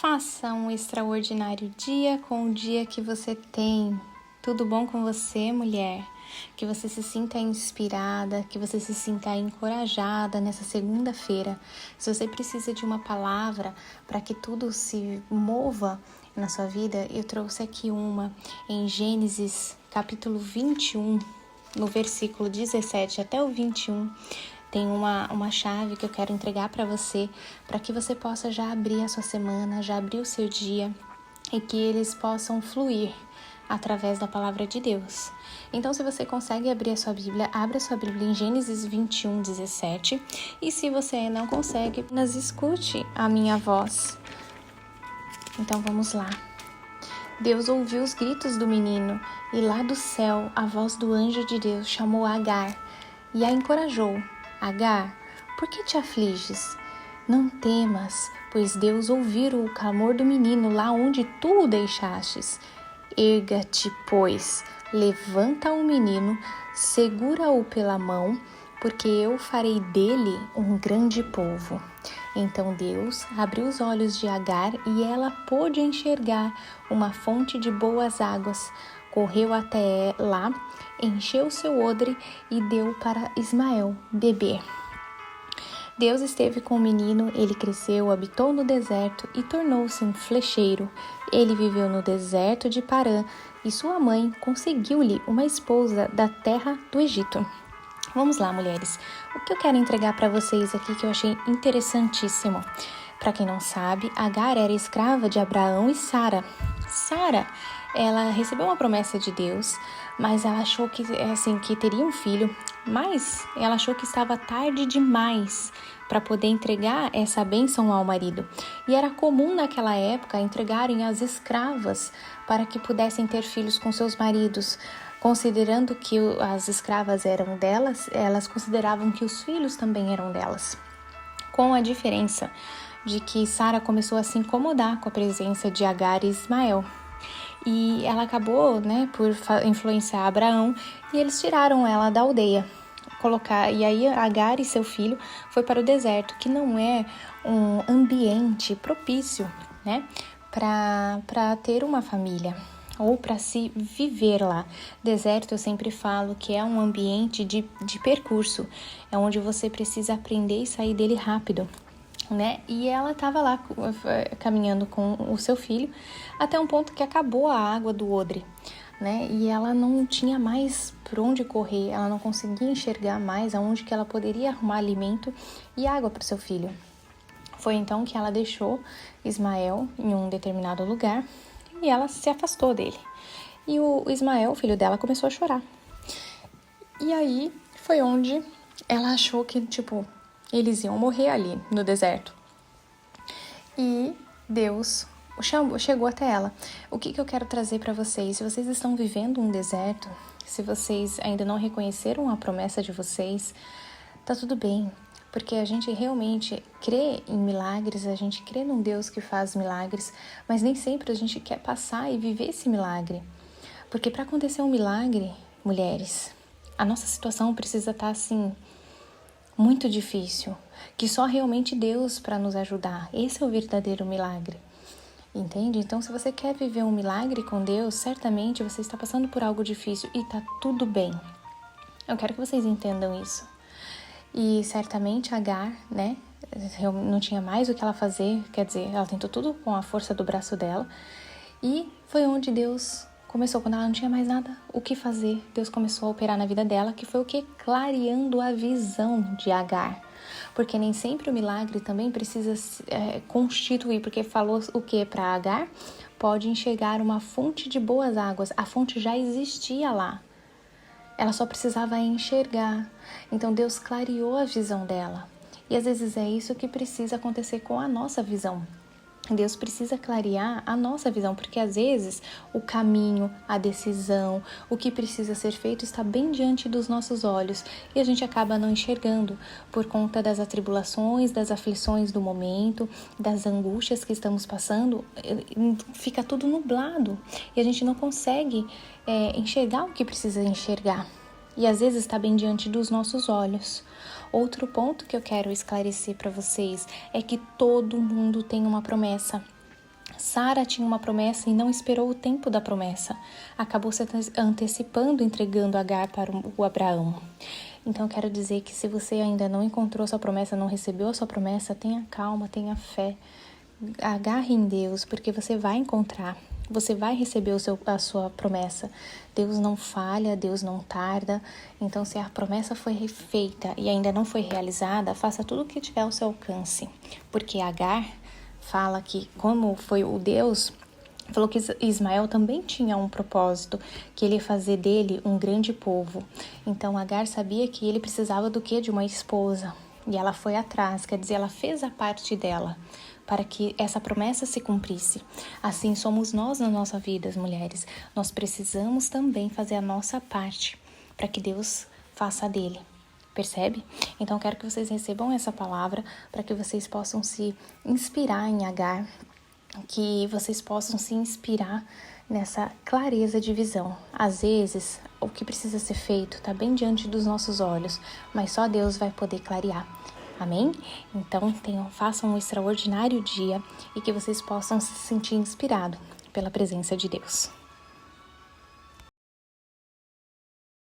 Faça um extraordinário dia com o dia que você tem. Tudo bom com você, mulher? Que você se sinta inspirada, que você se sinta encorajada nessa segunda-feira. Se você precisa de uma palavra para que tudo se mova na sua vida, eu trouxe aqui uma em Gênesis capítulo 21, no versículo 17 até o 21. Tem uma chave que eu quero entregar para que você possa já abrir a sua semana, já abrir o seu dia e que eles possam fluir através da palavra de Deus. Então, se você consegue abrir a sua Bíblia, abra a sua Bíblia em Gênesis 21, 17. E se você não consegue, apenas escute a minha voz. Então, vamos lá. Deus ouviu os gritos do menino e lá do céu a voz do anjo de Deus chamou Agar e a encorajou. Agar, por que te afliges? Não temas, pois Deus ouviu o clamor do menino lá onde tu o deixastes. Erga-te, pois, levanta o menino, segura-o pela mão, porque eu farei dele um grande povo. Então Deus abriu os olhos de Agar e ela pôde enxergar uma fonte de boas águas. Correu até lá, encheu seu odre e deu para Ismael beber. Deus esteve com o menino, ele cresceu, habitou no deserto e tornou-se um flecheiro. Ele viveu no deserto de Parã e sua mãe conseguiu-lhe uma esposa da terra do Egito. Vamos lá, mulheres. O que eu quero entregar para vocês aqui que eu achei interessantíssimo. Para quem não sabe, Agar era escrava de Abraão e Sara. Sara, ela recebeu uma promessa de Deus, mas ela achou que teria um filho, mas ela achou que estava tarde demais para poder entregar essa bênção ao marido. E era comum naquela época entregarem as escravas para que pudessem ter filhos com seus maridos. Considerando que as escravas eram delas, elas consideravam que os filhos também eram delas. Com a diferença de que Sara começou a se incomodar com a presença de Agar e Ismael. E ela acabou, por influenciar Abraão, e eles tiraram ela da aldeia. E aí Agar e seu filho foi para o deserto, que não é um ambiente propício, para ter uma família ou para se viver lá. Deserto, eu sempre falo que é um ambiente de percurso, é onde você precisa aprender e sair dele rápido. E ela estava lá caminhando com o seu filho até um ponto que acabou a água do odre, e ela não tinha mais por onde correr, ela não conseguia enxergar mais aonde que ela poderia arrumar alimento e água para o seu filho. Foi então que ela deixou Ismael em um determinado lugar e ela se afastou dele. E o Ismael, o filho dela, começou a chorar. E aí foi onde ela achou que, eles iam morrer ali no deserto. E Deus chegou até ela. O que eu quero trazer para vocês? Se vocês estão vivendo um deserto, se vocês ainda não reconheceram a promessa de vocês, tá tudo bem. Porque a gente realmente crê em milagres, a gente crê num Deus que faz milagres, mas nem sempre a gente quer passar e viver esse milagre. Porque para acontecer um milagre, mulheres, a nossa situação precisa estar muito difícil, que só realmente Deus para nos ajudar. Esse é o verdadeiro milagre, entende? Então, se você quer viver um milagre com Deus, certamente você está passando por algo difícil e tá tudo bem. Eu quero que vocês entendam isso. E certamente Agar, não tinha mais o que ela fazer, quer dizer, ela tentou tudo com a força do braço dela e foi onde Deus começou, quando ela não tinha mais nada o que fazer, Deus começou a operar na vida dela, que foi o que? Clareando a visão de Agar. Porque nem sempre o milagre também precisa constituir, porque falou o que para Agar? Pode enxergar uma fonte de boas águas, a fonte já existia lá. Ela só precisava enxergar. Então Deus clareou a visão dela. E às vezes é isso que precisa acontecer com a nossa visão. Deus precisa clarear a nossa visão, porque às vezes o caminho, a decisão, o que precisa ser feito está bem diante dos nossos olhos e a gente acaba não enxergando por conta das atribulações, das aflições do momento, das angústias que estamos passando, fica tudo nublado e a gente não consegue enxergar o que precisa enxergar. E às vezes está bem diante dos nossos olhos. Outro ponto que eu quero esclarecer para vocês é que todo mundo tem uma promessa. Sara tinha uma promessa e não esperou o tempo da promessa. Acabou se antecipando, entregando Agar para o Abraão. Então, quero dizer que se você ainda não encontrou sua promessa, não recebeu a sua promessa, tenha calma, tenha fé. Agarre em Deus, porque você vai encontrar. Você vai receber a sua promessa. Deus não falha, Deus não tarda. Então, se a promessa foi feita e ainda não foi realizada, faça tudo o que tiver ao seu alcance. Porque Agar fala que, como foi o Deus, falou que Ismael também tinha um propósito, que ele ia fazer dele um grande povo. Então Agar sabia que ele precisava do quê? De uma esposa. E ela foi atrás, quer dizer, ela fez a parte dela para que essa promessa se cumprisse. Assim somos nós na nossa vida, as mulheres. Nós precisamos também fazer a nossa parte para que Deus faça a dele. Percebe? Então, quero que vocês recebam essa palavra para que vocês possam se inspirar em Agar, que vocês possam se inspirar nessa clareza de visão. Às vezes, o que precisa ser feito está bem diante dos nossos olhos, mas só Deus vai poder clarear. Amém? Então, façam um extraordinário dia e que vocês possam se sentir inspirados pela presença de Deus.